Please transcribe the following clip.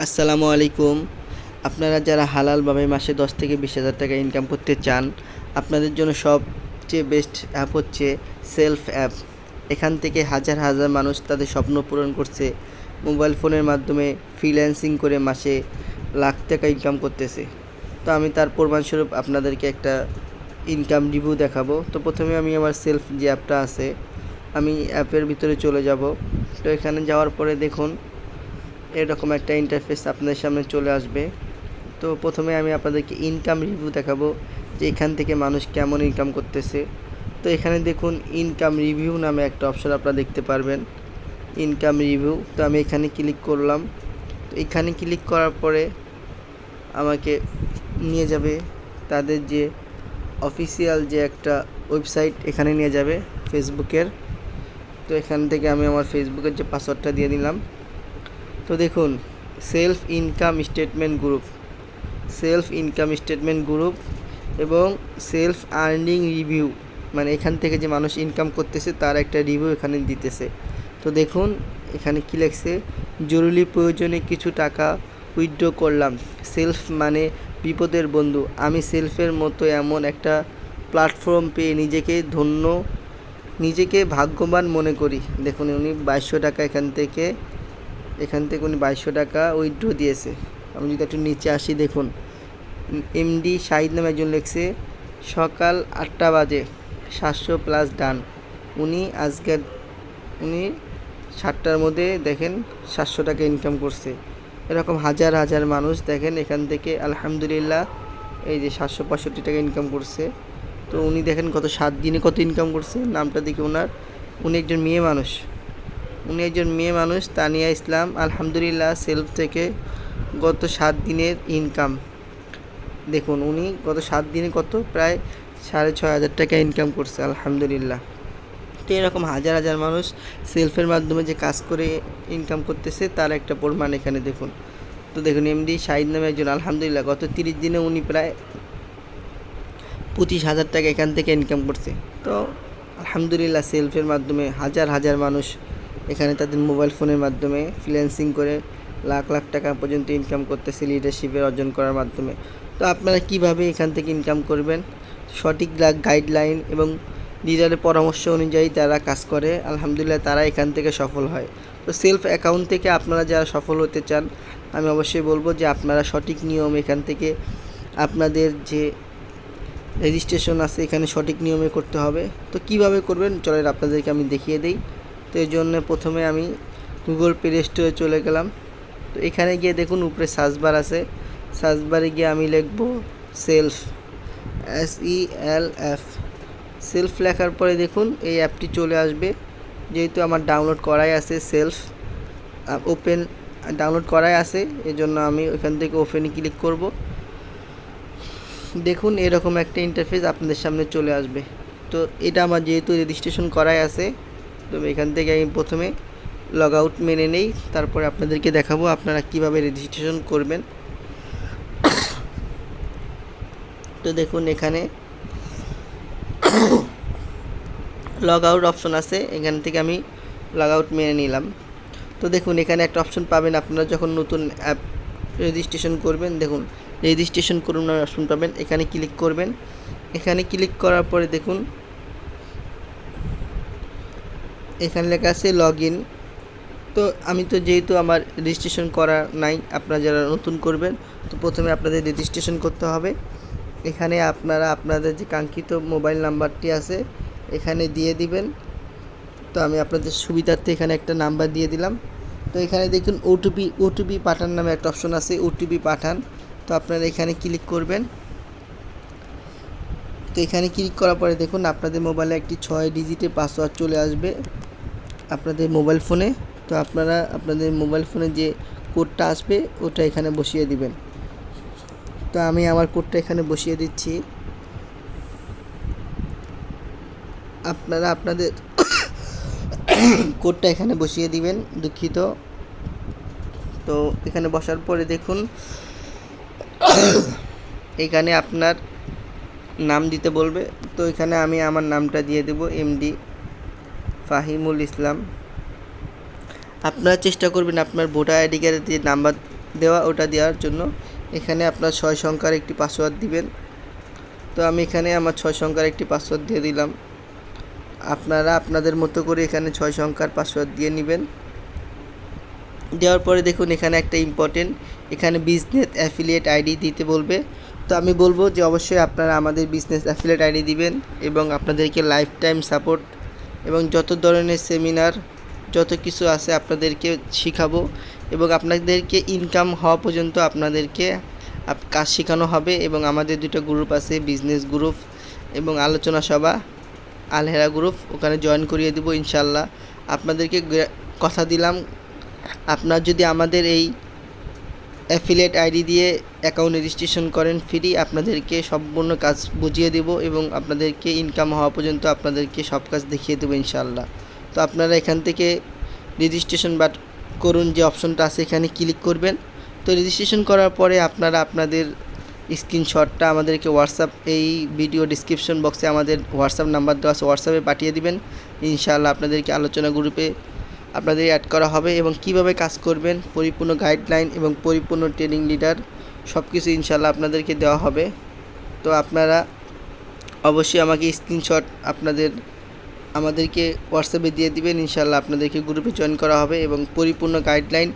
আসসালামু আলাইকুম। আপনারা যারা হালালভাবে মাসে 10 থেকে 20,000 টাকা ইনকাম করতে চান, আপনাদের জন্য সবচেয়ে বেস্ট অ্যাপ হচ্ছে সেলফ অ্যাপ। এখান থেকে হাজার হাজার মানুষ তাদের স্বপ্ন পূরণ করছে। মোবাইল ফোনের মাধ্যমে ফ্রিল্যান্সিং করে মাসে লাখ টাকা ইনকাম করতেছে। তো আমি তার প্রমাণস্বরূপ আপনাদেরকে একটা ইনকাম রিভিউ দেখাবো। তো প্রথমে আমি আমার সেলফ যে অ্যাপটা আছে, আমি অ্যাপের ভিতরে চলে যাব। তো এখানে যাওয়ার পরে দেখুন এরকম একটা ইন্টারফেস আপনাদের সামনে চলে আসবে। তো প্রথমে আমি আপনাদেরকে ইনকাম রিভিউ দেখাবো যে এখান থেকে মানুষ কেমন ইনকাম করতেছে। তো এখানে দেখুন ইনকাম রিভিউ নামে একটা অপশন আপনারা দেখতে পারবেন, ইনকাম রিভিউ। তো আমি এখানে ক্লিক করলাম। তো এখানে ক্লিক করার পরে আমাকে নিয়ে যাবে তাদের যে অফিসিয়াল যে একটা ওয়েবসাইট, এখানে নিয়ে যাবে ফেসবুকের। তো এখান থেকে আমি আমার ফেসবুকের যে পাসওয়ার্ডটা দিয়ে দিলাম। তো দেখুন সেলফ ইনকাম স্টেটমেন্ট গ্রুপ এবং সেলফ আর্নিং রিভিউ, মানে এখান থেকে যে মানুষ ইনকাম করতেছে তার একটা রিভিউ এখানে দিতেছে। তো দেখুন এখানে কী লেখছে, জরুরি প্রয়োজনে কিছু টাকা উইথড্র করলাম। সেলফ মানে বিপদের বন্ধু। আমি সেলফের মতো এমন একটা প্ল্যাটফর্ম পেয়ে নিজেকে ভাগ্যবান মনে করি। দেখুন উনি 2200 টাকা এখান থেকে উনি 2200 টাকা উইথড্র দিয়েছে। আমি যদি একটু নিচে আসি, দেখুন এমডি শাহিদ নামে একজন লিখছে, সকাল 8টা বাজে 700+ ডান। উনি 7টার মধ্যে দেখেন 700 টাকা ইনকাম করছে। এরকম হাজার হাজার মানুষ দেখেন এখান থেকে আলহামদুলিল্লাহ এই যে 765 টাকা ইনকাম করছে। তো উনি দেখেন গত 7 দিনে কত ইনকাম করছে। নামটা দেখি উনি একজন মেয়ে মানুষ তানিয়া ইসলাম। আলহামদুলিল্লাহ সেলফ থেকে গত 7 দিনের ইনকাম দেখুন, উনি গত 7 দিনে কত প্রায় 6,500 টাকা ইনকাম করছে আলহামদুলিল্লাহ। তো এরকম হাজার হাজার মানুষ সেলফের মাধ্যমে যে কাজ করে ইনকাম করতেছে তার একটা প্রমাণ এখানে দেখুন। তো দেখুন এমডি শাহিদ নামে একজন আলহামদুলিল্লাহ গত 30 দিনে উনি প্রায় 25,000 টাকা এখান থেকে ইনকাম করছে। তো আলহামদুলিল্লাহ সেলফের মাধ্যমে হাজার হাজার মানুষ এখানে তাদের মোবাইল ফোনের মাধ্যমে ফ্রিল্যান্সিং করে লাখ লাখ টাকা পর্যন্ত ইনকাম করতেছে লিডারশিপের অর্জন করার মাধ্যমে। তো আপনারা কিভাবে এখান থেকে ইনকাম করবেন, সঠিক গাইডলাইন এবং লিডারের পরামর্শ অনুযায়ী তারা কাজ করে, আলহামদুলিল্লাহ তারা এখান থেকে সফল হয়। তো সেলফ অ্যাকাউন্ট থেকে আপনারা যারা সফল হতে চান, আমি অবশ্যই বলবো যে আপনারা সঠিক নিয়ম এখান থেকে আপনাদের যে রেজিস্ট্রেশন আছে এখানে সঠিক নিয়মে করতে হবে। তো কিভাবে করবেন চলেন আপনাদেরকে আমি দেখিয়ে দিই। তো এই জন্য প্রথমে আমি গুগল প্লে স্টোরে চলে গেলাম। তো এখানে গিয়ে দেখুন উপরে সার্চ বার আছে, সার্চ বারে গিয়ে আমি লিখব সেলফ, SELF। সেলফ লেখার পরে দেখুন এই অ্যাপটি চলে আসবে। যেহেতু আমার ডাউনলোড করাই আছে, সেলফ ডাউনলোড করাই আছে, এজন্য আমি ওখান থেকে ওপেনে ক্লিক করব। দেখুন এরকম একটা ইন্টারফেস আপনাদের সামনে চলে আসবে। তো এটা আমার যেহেতু রেজিস্ট্রেশন করাই আছে, তো এখান থেকে আমি প্রথমে লগ আউট মেনে নেই, তারপরে আপনাদেরকে দেখাবো আপনারা কিভাবে রেজিস্ট্রেশন করবেন। তো দেখুন এখানে লগ আউট অপশন আছে, এখান থেকে আমি লগ আউট মেনে নিলাম। তো দেখুন এখানে একটা অপশন পাবেন আপনারা যখন নতুন অ্যাপ রেজিস্ট্রেশন করবেন, দেখুন রেজিস্ট্রেশন করুন অপশন পাবেন, এখানে ক্লিক করবেন। এখানে ক্লিক করার পরে দেখুন এখানে লেখা আছে লগ ইন। তো আমি তো যেহেতু আমার রেজিস্ট্রেশন করা নাই, আপনারা যারা নতুন করবেন তো প্রথমে আপনাদের রেজিস্ট্রেশন করতে হবে। এখানে আপনারা আপনাদের যে কাঙ্ক্ষিত মোবাইল নাম্বারটি আছে এখানে দিয়ে দিবেন। তো আমি আপনাদের সুবিধার্থে এখানে একটা নাম্বার দিয়ে দিলাম। তো এখানে দেখুন ওটিপি পাঠান নামে একটা অপশন আছে, ওটিপি পাঠান। তো আপনারা এখানে ক্লিক করবেন। তো এখানে ক্লিক করার পরে দেখুন আপনাদের মোবাইলে একটি 6 ডিজিটের পাসওয়ার্ড চলে আসবে আপনাদের মোবাইল ফোনে। তো আপনারা আপনাদের মোবাইল ফোনে যে কোডটা আসবে ওটা এখানে বসিয়ে দিবেন। তো আমি আমার কোডটা এখানে বসিয়ে দিচ্ছি। আপনারা আপনাদের কোডটা এখানে বসিয়ে দিবেন, দুঃখিত। তো এখানে বসার পরে দেখুন এখানে আপনার নাম দিতে বলবে। তো এখানে আমি আমার নামটা দিয়ে দেব এমডি ফাহিমুল ইসলাম। আপনারা চেষ্টা করবেন আপনার ভোটার আইডি কার্ডের যে নাম্বার দেওয়া ওটা দেওয়ার জন্য এখানে আপনার 6 সংখ্যার একটি পাসওয়ার্ড দিবেন। তো আমি এখানে আমার 6 সংখ্যার একটি পাসওয়ার্ড দিয়ে দিলাম। আপনারা আপনাদের মতো করে এখানে 6 সংখ্যার পাসওয়ার্ড দিয়ে নেবেন। দেওয়ার পরে দেখুন এখানে একটা ইম্পর্টেন্ট, এখানে বিজনেস অ্যাফিলিয়েট আইডি দিতে বলবে। তো আমি বলবো যে অবশ্যই আপনারা আমাদের বিজনেস অ্যাফিলিয়েট আইডি দিবেন এবং আপনাদেরকে লাইফ টাইম সাপোর্ট এবং যত ধরনের সেমিনার যত কিছু আছে আপনাদেরকে শিখাবো এবং আপনাদেরকে ইনকাম হওয়া পর্যন্ত আপনাদেরকে কাজ শেখানো হবে। এবং আমাদের দুটো গ্রুপ আছে, বিজনেস গ্রুপ এবং আলোচনা সভা আলহেরা গ্রুপ, ওখানে জয়েন করিয়ে দেবো ইনশাল্লাহ। আপনাদেরকে কথা দিলাম, আপনার যদি আমাদের এই অ্যাফিলিয়েট আইডি দিয়ে অ্যাকাউন্ট রেজিস্ট্রেশন করেন ফ্রি, আপনাদেরকে সম্পূর্ণ কাজ বুঝিয়ে দেব এবং আপনাদেরকে ইনকাম হওয়া পর্যন্ত আপনাদেরকে সব কাজ দেখিয়ে দেবো ইনশাল্লাহ। তো আপনারা এখান থেকে রেজিস্ট্রেশন করুন যে অপশনটা আছে এখানে ক্লিক করবেন। তো রেজিস্ট্রেশন করার পরে আপনারা আপনাদের স্ক্রিনশটটা আমাদেরকে হোয়াটসঅ্যাপ, এই ভিডিও ডিসক্রিপশন বক্সে আমাদের হোয়াটসঅ্যাপ নাম্বার দেওয়া আছে, হোয়াটসঅ্যাপে পাঠিয়ে দিবেন। ইনশাআল্লাহ আপনাদেরকে আলোচনা গ্রুপে আপনাদের অ্যাড করা হবে এবং কিভাবে কাজ করবেন পরিপূর্ণ গাইডলাইন এবং পরিপূর্ণ ট্রেনিং লিডার সব কিছু ইনশাআল্লাহ আপনাদেরকে দেওয়া হবে। তো আপনারা অবশ্যই আমাকে স্ক্রিনশট আমাদেরকে হোয়াটসঅ্যাপে দিয়ে দিবেন, ইনশাআল্লাহ আপনাদেরকে গ্রুপে জয়েন করা হবে এবং পরিপূর্ণ গাইডলাইন